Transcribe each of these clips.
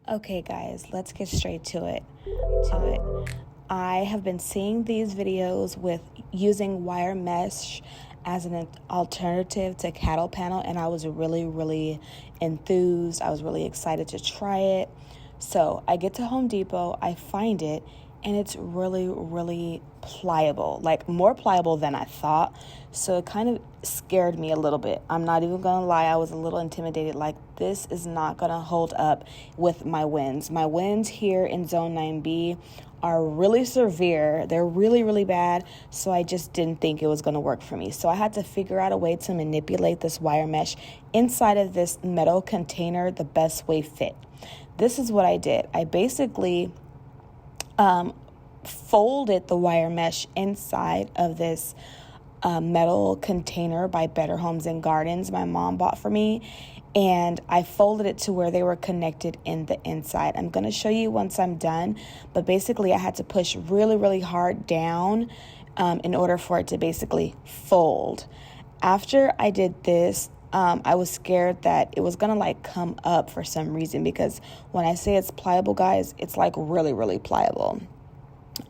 Okay, guys, let's get straight to it. I have been seeing these videos with using wire mesh as an alternative to cattle panel, and I was really enthused. I was really excited to try it. So I get to Home Depot, I find it, and it's really pliable, like more pliable than I thought. So it kind of scared me a little bit. I'm not even gonna lie, I was a little intimidated, like this is not gonna hold up with my winds. My winds here in zone 9B are really severe. They're really bad. So I just didn't think it was gonna work for me. So I had to figure out a way to manipulate this wire mesh inside of this metal container the best way fit. This is what I did. I basically folded the wire mesh inside of this metal container by Better Homes and Gardens my mom bought for me, and I folded it to where they were connected in the inside. I'm going to show you once I'm done, but basically I had to push really hard down in order for it to basically fold. After I did this, I was scared that it was gonna like come up for some reason, because when I say it's pliable, guys, it's like really pliable.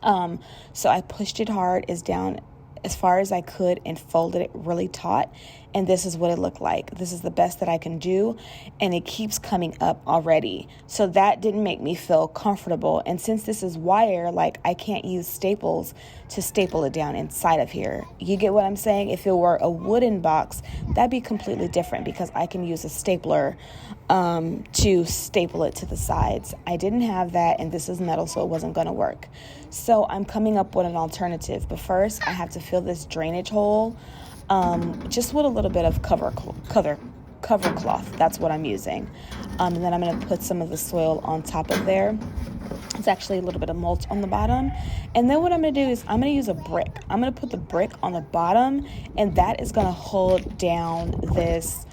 So I pushed it hard as down as far as I could and folded it really taut. And this is what it looked like. This is the best that I can do. And it keeps coming up already. So that didn't make me feel comfortable. And since this is wire, like I can't use staples to staple it down inside of here. You get what I'm saying? If it were a wooden box, that'd be completely different, because I can use a stapler to staple it to the sides. I didn't have that, and this is metal, so it wasn't going to work. So I'm coming up with an alternative. But first, I have to fill this drainage hole just with a little bit of cover cloth. That's what I'm using. And then I'm going to put some of the soil on top of there. It's actually a little bit of mulch on the bottom. And then what I'm going to do is I'm going to use a brick. I'm going to put the brick on the bottom, and that is going to hold down this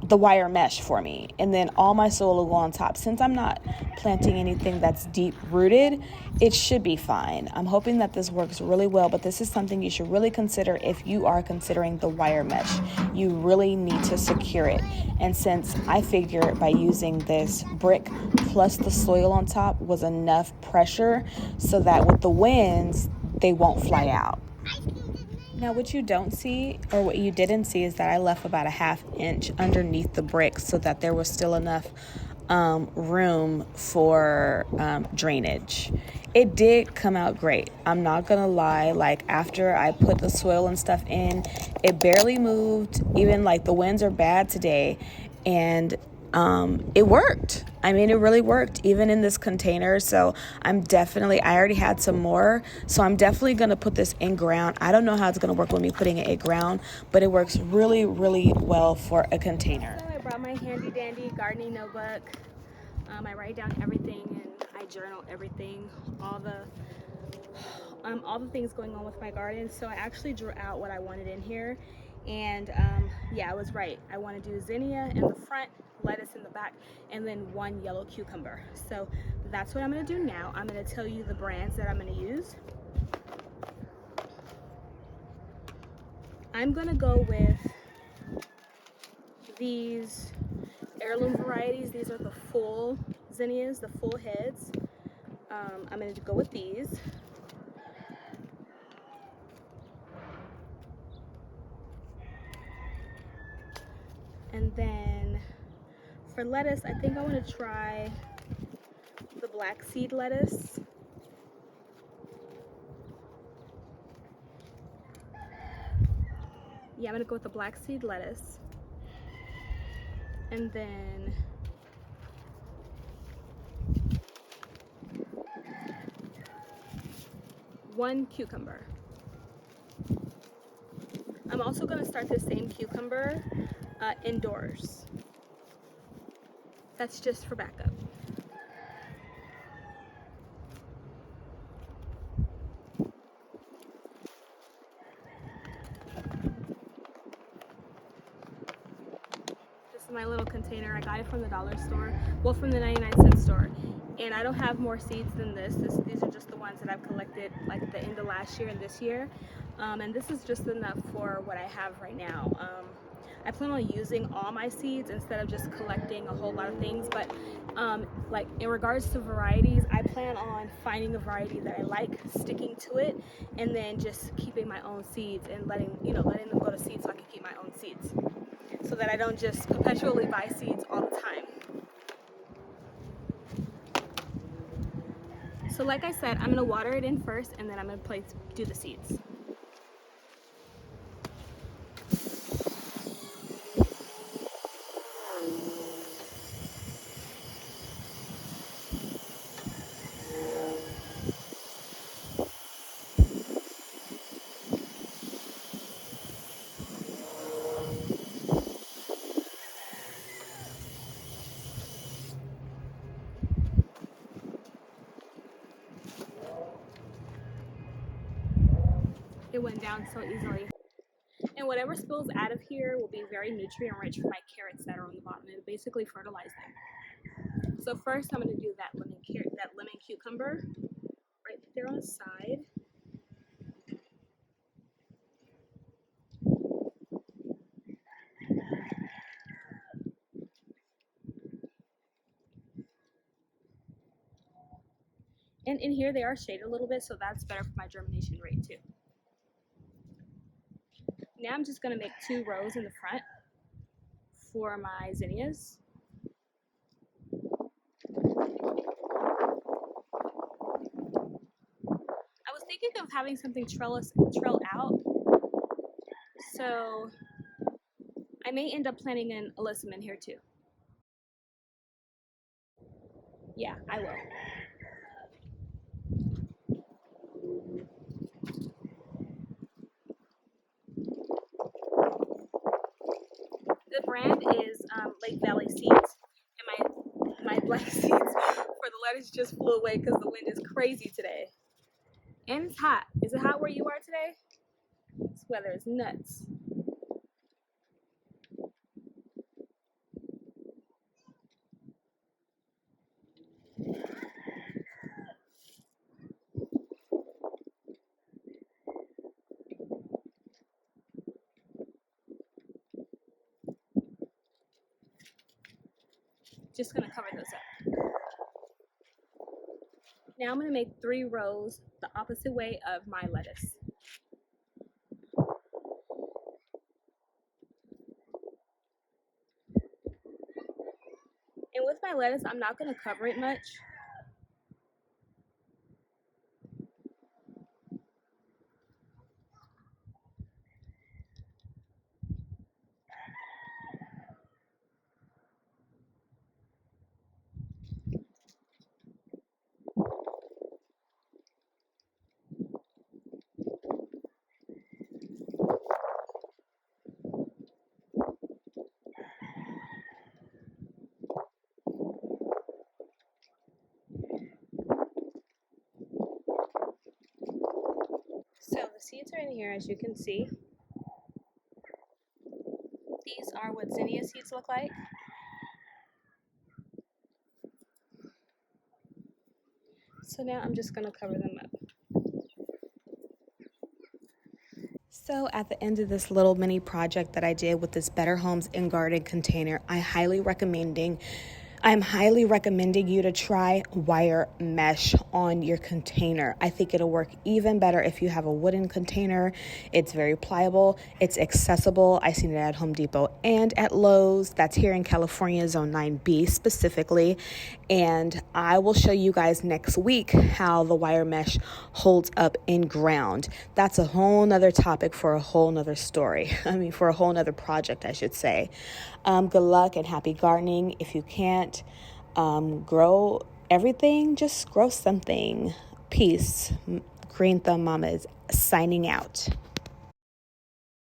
the wire mesh for me, and then all my soil will go on top. Since I'm not planting anything that's deep rooted, it should be fine. I'm hoping that this works really well, but this is something you should really consider if you are considering the wire mesh. You really need to secure it. And since I figured by using this brick plus the soil on top was enough pressure so that with the winds, they won't fly out. Now, what you don't see, or what you didn't see, is that I left about a 1/2 inch underneath the brick so that there was still enough room for drainage. It did come out great. I'm not gonna lie. Like, after I put the soil and stuff in, it barely moved. Even like the winds are bad today, and it worked. I mean, it really worked, even in this container. So I already had some more. So I'm definitely going to put this in ground. I don't know how it's going to work with me putting it in ground, but it works really well for a container. So I brought my handy dandy gardening notebook. I write down everything, and I journal everything, all the things going on with my garden. So I actually drew out what I wanted in here. And yeah, I was right. I want to do zinnia in the front, lettuce in the back, and then 1 yellow cucumber. So that's what I'm going to do now. I'm going to tell you the brands that I'm going to use. I'm going to go with these heirloom varieties. These are the full zinnias, the full heads. I'm going to go with these. And then for lettuce, I think I want to try the black seed lettuce. Yeah, I'm going to go with the black seed lettuce. And then one cucumber. I'm also going to start the same cucumber indoors. That's just for backup. This is my little container. I got it from the dollar store, well, from the 99-cent store. And I don't have more seeds than this. These are just the ones that I've collected like at the end of last year and this year. And this is just enough for what I have right now. I plan on using all my seeds instead of just collecting a whole lot of things. But like in regards to varieties, I plan on finding a variety that I like, sticking to it, and then just keeping my own seeds and letting them go to seed so I can keep my own seeds, so that I don't just perpetually buy seeds all the time. So like I said, I'm gonna water it in first, and then I'm gonna do the seeds. It went down so easily. And whatever spills out of here will be very nutrient rich for my carrots that are on the bottom. It'll basically fertilize them. So first I'm going to do that lemon cucumber right there on the side. And in here they are shaded a little bit, so that's better for my germination rate too. Now I'm just going to make 2 rows in the front for my zinnias. I was thinking of having something trail out, so I may end up planting an alyssum in here too. Yeah, I will. The brand is Lake Valley Seeds, and my black seeds for the lettuce just flew away because the wind is crazy today. And it's hot. Is it hot where you are today? This weather is nuts. Just gonna cover those up. Now I'm gonna make 3 rows the opposite way of my lettuce. And with my lettuce, I'm not gonna cover it much. So the seeds are in here, as you can see. These are what zinnia seeds look like. So now I'm just gonna cover them up. So at the end of this little mini project that I did with this Better Homes and Garden container, I'm highly recommending you to try wire mesh on your container. I think it'll work even better if you have a wooden container. It's very pliable. It's accessible. I've seen it at Home Depot and at Lowe's. That's here in California, Zone 9B specifically. And I will show you guys next week how the wire mesh holds up in ground. That's a whole nother topic for a whole nother story. For a whole nother project, I should say. Good luck and happy gardening. If you can't grow everything, just grow something. Peace. Green Thumb Mama is signing out.